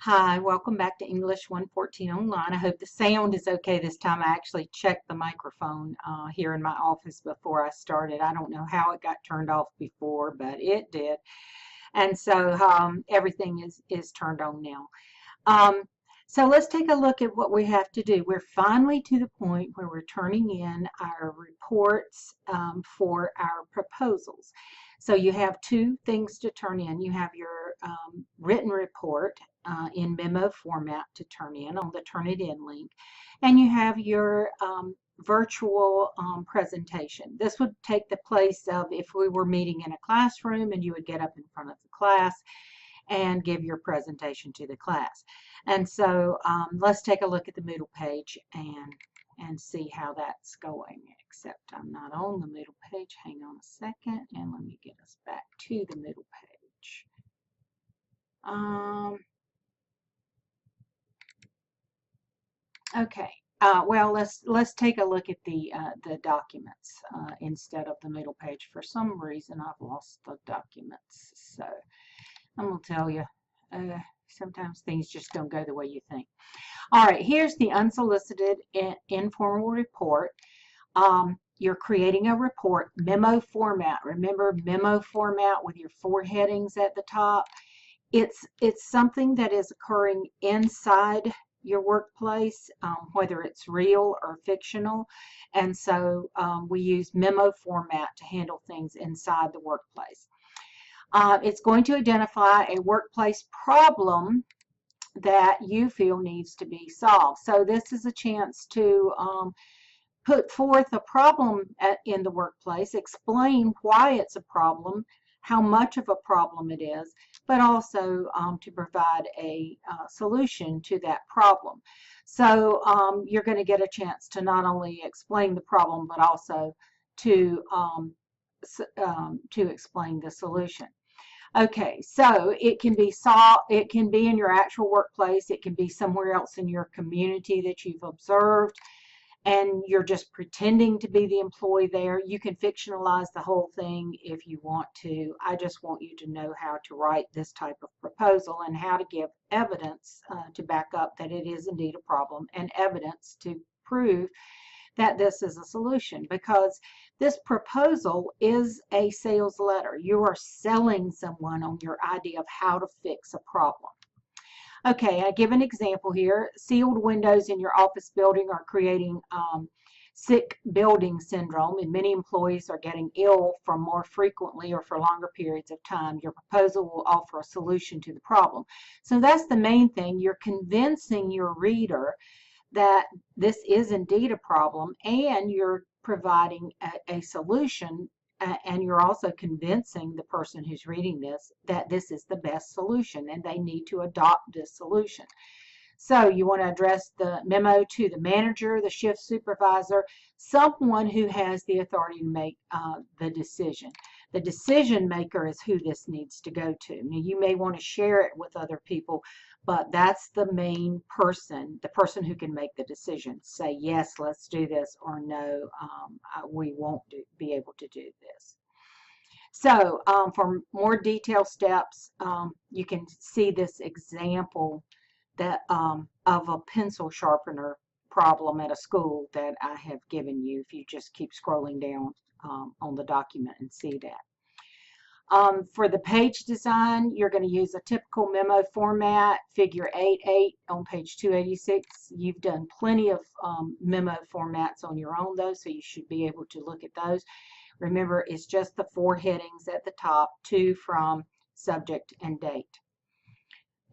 Hi, welcome back to English 114 Online. I hope the sound is okay this time. I actually checked the microphone here in my office before I started. I don't know how it got turned off before, but it did. And so everything is turned on now. Um, so let's take a look at what we have to do. We're finally to the point where we're turning in our reports for our proposals. So you have two things to turn in. You have your written report in memo format to turn in on the Turnitin link, and you have your virtual presentation. This would take the place of if we were meeting in a classroom and you would get up in front of the class and give your presentation to the class. And so let's take a look at the Moodle page and see how that's going, except I'm not on the Moodle page. Hang on a second, and let me get us back to the Moodle page. Okay. Well, let's take a look at the documents instead of the Moodle page. For some reason, I've lost the documents, so I'm gonna tell you. Sometimes things just don't go the way you think. All right, here's the unsolicited informal report. You're creating a report, memo format. Remember memo format with your four headings at the top. It's something that is occurring inside your workplace, whether it's real or fictional. And so we use memo format to handle things inside the workplace. It's going to identify a workplace problem that you feel needs to be solved. So this is a chance to put forth a problem in the workplace, explain why it's a problem, how much of a problem it is, but also to provide a solution to that problem. So you're going to get a chance to not only explain the problem, but also to explain the solution. Okay, so it can be it can be in your actual workplace, it can be somewhere else in your community that you've observed, and you're just pretending to be the employee there. You can fictionalize the whole thing if you want to. I just want you to know how to write this type of proposal and how to give evidence to back up that it is indeed a problem, and evidence to prove that this is a solution, because this proposal is a sales letter. You are selling someone on your idea of how to fix a problem. Okay, I give an example here. Sealed windows in your office building are creating sick building syndrome, and many employees are getting ill from more frequently or for longer periods of time. Your proposal will offer a solution to the problem. So that's the main thing. You're convincing your reader that this is indeed a problem, and you're providing a solution, and you're also convincing the person who's reading this that this is the best solution and they need to adopt this solution. So you want to address the memo to the manager, the shift supervisor, someone who has the authority to make the decision. The decision maker is who this needs to go to. Now, you may want to share it with other people, but that's the main person, the person who can make the decision. Say, yes, let's do this, or no, we won't be able to do this. So for more detailed steps, you can see this example that of a pencil sharpener problem at a school that I have given you, if you just keep scrolling down on the document and see that. For the page design, you're going to use a typical memo format, figure 8.8 on page 286. You've done plenty of memo formats on your own, though, so you should be able to look at those. Remember, it's just the four headings at the top, to, from, subject, and date.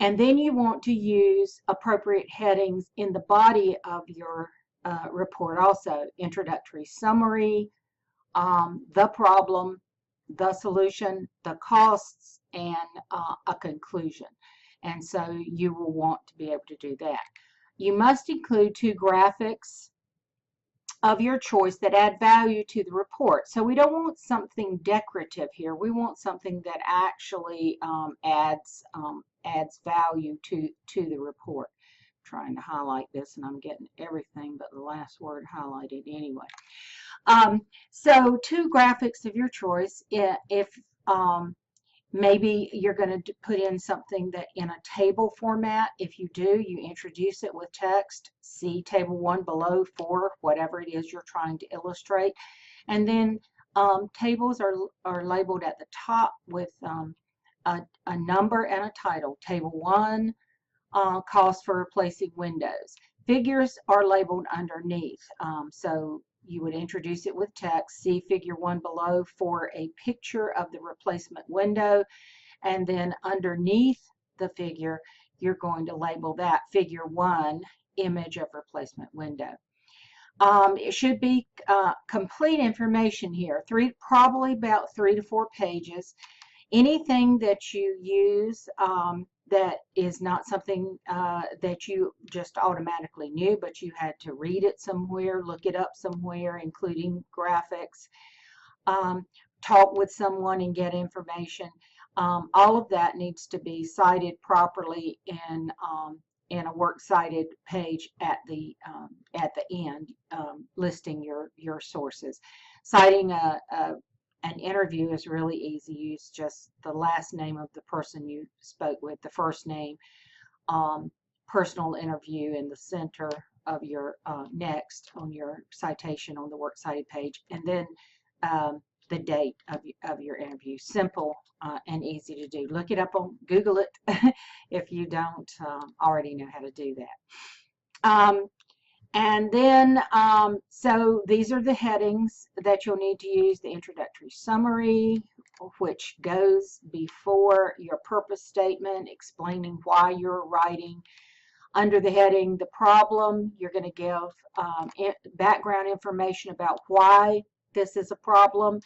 And then you want to use appropriate headings in the body of your report also. Introductory summary, the problem, the solution, the costs, and a conclusion. And so you will want to be able to do that. You must include two graphics of your choice that add value to the report. So we don't want something decorative here. We want something that actually adds value to the report. I'm trying to highlight this, and I'm getting everything but the last word highlighted anyway. So two graphics of your choice. Maybe you're going to put in something that in a table format. If you do, you introduce it with text. See table 1 below for whatever it is you're trying to illustrate. And then tables are labeled at the top with a number and a title. Table 1, cost for replacing windows. Figures are labeled underneath. So you would introduce it with text. See figure 1 below for a picture of the replacement window. And then underneath the figure, you're going to label that figure 1, image of replacement window. It should be complete information here, probably about 3 to 4 pages. Anything that you use that is not something that you just automatically knew, but you had to read it somewhere, look it up somewhere, including graphics, talk with someone and get information. All of that needs to be cited properly in a works cited page at the end, listing your sources. Citing an interview is really easy. Use just the last name of the person you spoke with, the first name, personal interview in the center of your next on your citation on the works cited page, and then the date of your interview. Simple and easy to do. Look it up on Google it if you don't already know how to do that. And then, so these are the headings that you'll need to use. The introductory summary, which goes before your purpose statement, explaining why you're writing. Under the heading, the problem, you're going to give background information about why this is a problem.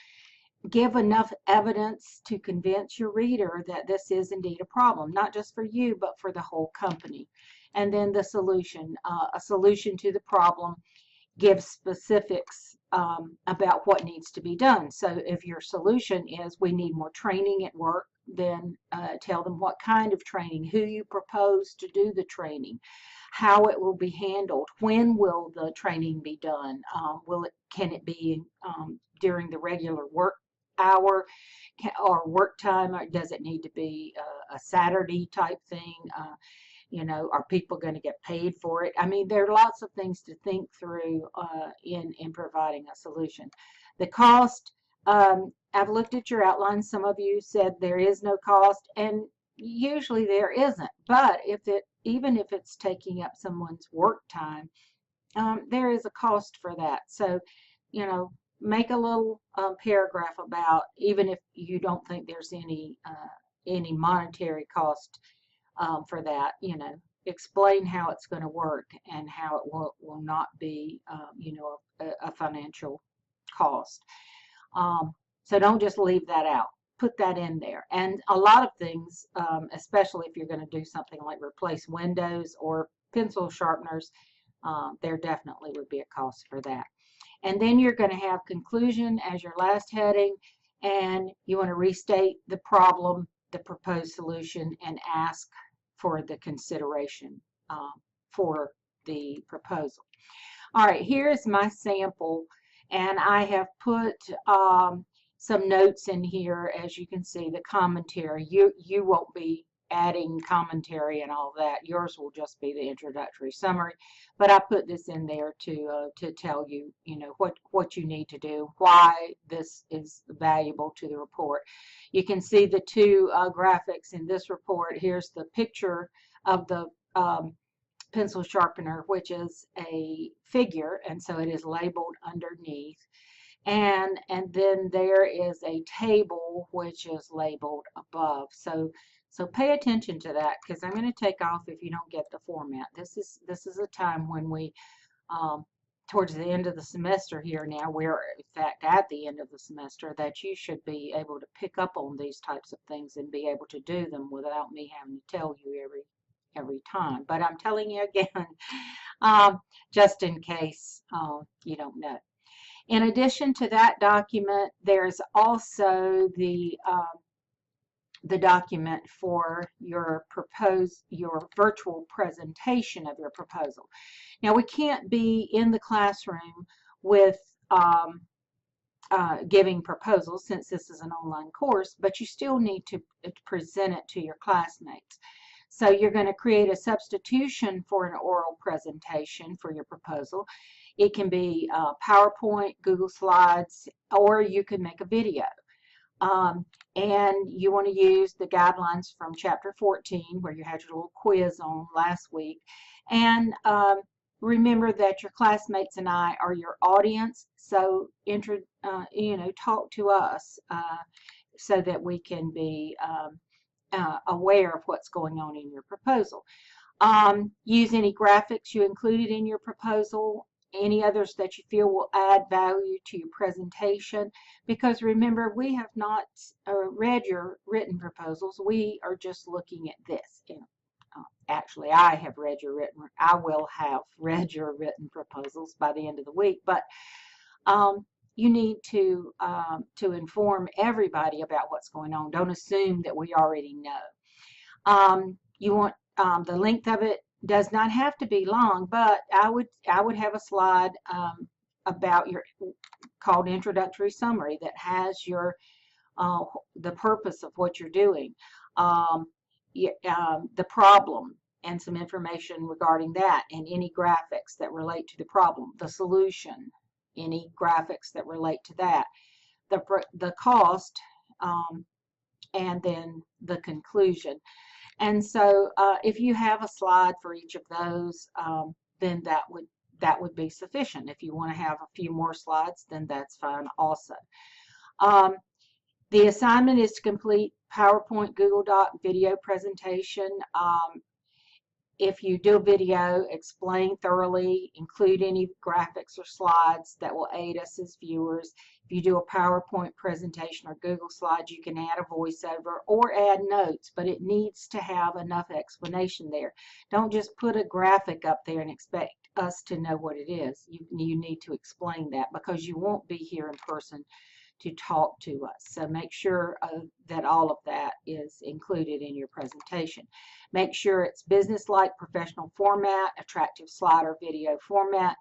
Give enough evidence to convince your reader that this is indeed a problem, not just for you, but for the whole company. And then the solution, a solution to the problem, gives specifics about what needs to be done. So if your solution is we need more training at work, then tell them what kind of training, who you propose to do the training, how it will be handled, when will the training be done, can it be during the regular work hour or work time, or does it need to be a Saturday type thing? You know, are people going to get paid for it? I mean, there are lots of things to think through in providing a solution. The cost, I've looked at your outline. Some of you said there is no cost, and usually there isn't. But even if it's taking up someone's work time, there is a cost for that. So, you know, make a little paragraph about, even if you don't think there's any monetary cost for that, you know, explain how it's going to work and how it will not be, you know, a financial cost. So don't just leave that out. Put that in there. And a lot of things, especially if you're going to do something like replace windows or pencil sharpeners, there definitely would be a cost for that. And then you're going to have conclusion as your last heading, and you want to restate the problem, the proposed solution, and ask for the consideration for the proposal. All right, here's my sample, and I have put some notes in here. As you can see, the commentary. You won't be adding commentary and all that. Yours will just be the introductory summary. But I put this in there to tell you, you know, what you need to do, why this is valuable to the report. You can see the two graphics in this report. Here's the picture of the pencil sharpener, which is a figure, and so it is labeled underneath. And then there is a table which is labeled above. So pay attention to that, because I'm going to take off if you don't get the format. This is a time when we, towards the end of the semester here now, we're in fact at the end of the semester, that you should be able to pick up on these types of things and be able to do them without me having to tell you every time. But I'm telling you again, just in case you don't know. In addition to that document, there's also the document for your virtual presentation of your proposal. Now, we can't be in the classroom with giving proposals, since this is an online course, but you still need to present it to your classmates. So you're going to create a substitution for an oral presentation for your proposal. It can be PowerPoint, Google Slides, or you can make a video. And you want to use the guidelines from chapter 14, where you had your little quiz on last week. And remember that your classmates and I are your audience, so talk to us so that we can be aware of what's going on in your proposal. Use any graphics you included in your proposal, any others that you feel will add value to your presentation, because remember, we have not read your written proposals. We are just looking at this. Actually, I will have read your written proposals by the end of the week, but you need to inform everybody about what's going on. Don't assume that we already know. You want the length of it does not have to be long, but I would have a slide about your called introductory summary that has your the purpose of what you're doing, the problem, and some information regarding that, and any graphics that relate to the problem, the solution, any graphics that relate to that, the cost, and then the conclusion. And so if you have a slide for each of those, then that would be sufficient. If you want to have a few more slides, then that's fine also. The assignment is to complete PowerPoint, Google Doc video presentation. If you do a video, explain thoroughly, include any graphics or slides that will aid us as viewers. If you do a PowerPoint presentation or Google Slides, you can add a voiceover or add notes, but it needs to have enough explanation there. Don't just put a graphic up there and expect us to know what it is. You need to explain that, because you won't be here in person to talk to us. So make sure that all of that is included in your presentation. Make sure it's business-like, professional format, attractive slide or video format,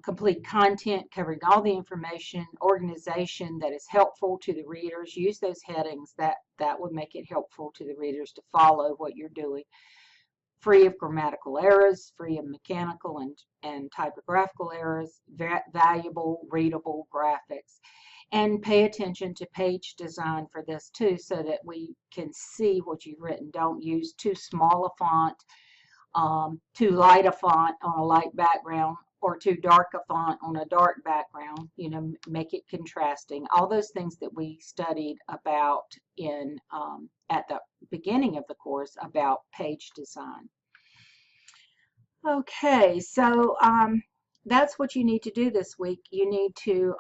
complete content covering all the information, organization that is helpful to the readers. Use those headings that would make it helpful to the readers to follow what you're doing. Free of grammatical errors, free of mechanical and typographical errors, valuable, readable graphics. And pay attention to page design for this too, so that we can see what you've written. Don't use too small a font, too light a font on a light background, or too dark a font on a dark background. Make it contrasting. All those things that we studied about in at the beginning of the course about page design. Okay, so that's what you need to do this week. You need to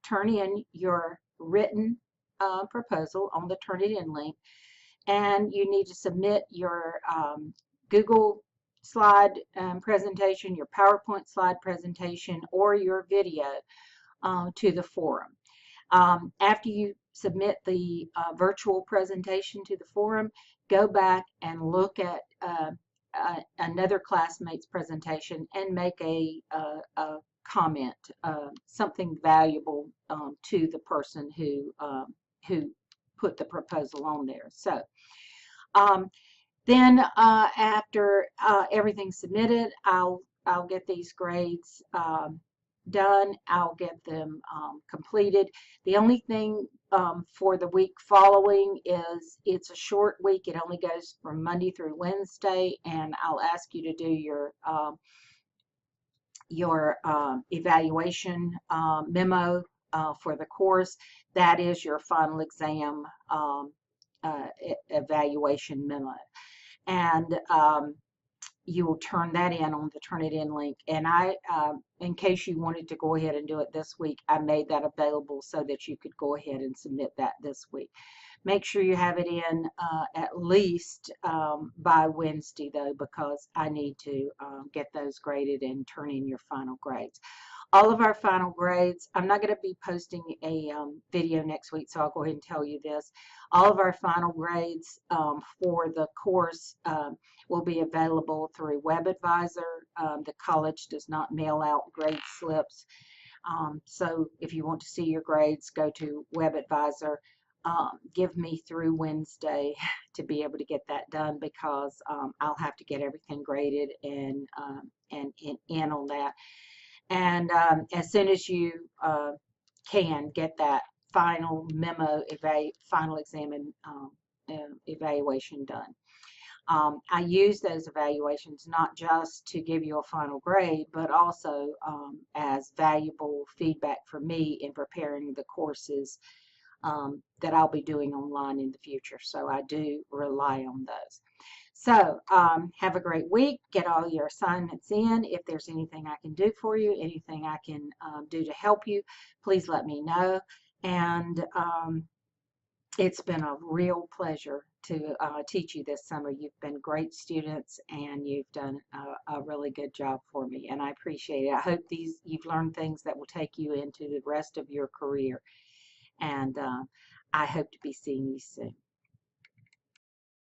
turn in your written proposal on the Turnitin link, and you need to submit your Google slide presentation, your PowerPoint slide presentation, or your video to the forum. After you submit the virtual presentation to the forum, go back and look at another classmate's presentation and make a comment, something valuable to the person who put the proposal on there. So then after everything's submitted, I'll get these grades done. I'll get them completed. The only thing for the week following is it's a short week. It only goes from Monday through Wednesday, and I'll ask you to do your evaluation memo for the course. That is your final exam evaluation memo, and you will turn that in on the Turnitin link. And in case you wanted to go ahead and do it this week, I made that available so that you could go ahead and submit that this week. Make sure you have it in at least by Wednesday, though, because I need to get those graded and turn in your final grades. All of our final grades, I'm not going to be posting a video next week, so I'll go ahead and tell you this. All of our final grades for the course will be available through WebAdvisor. The college does not mail out grade slips. So if you want to see your grades, go to WebAdvisor. Give me through Wednesday to be able to get that done, because I'll have to get everything graded and in on that. And as soon as you can get that final memo, final exam and evaluation done. I use those evaluations not just to give you a final grade, but also as valuable feedback for me in preparing the courses that I'll be doing online in the future. So I do rely on those. So have a great week. Get all your assignments in. If there's anything I can do for you, anything I can do to help you, please let me know. And it's been a real pleasure to teach you this summer. You've been great students, and you've done a really good job for me, and I appreciate it. I hope you've learned things that will take you into the rest of your career, and I hope to be seeing you soon.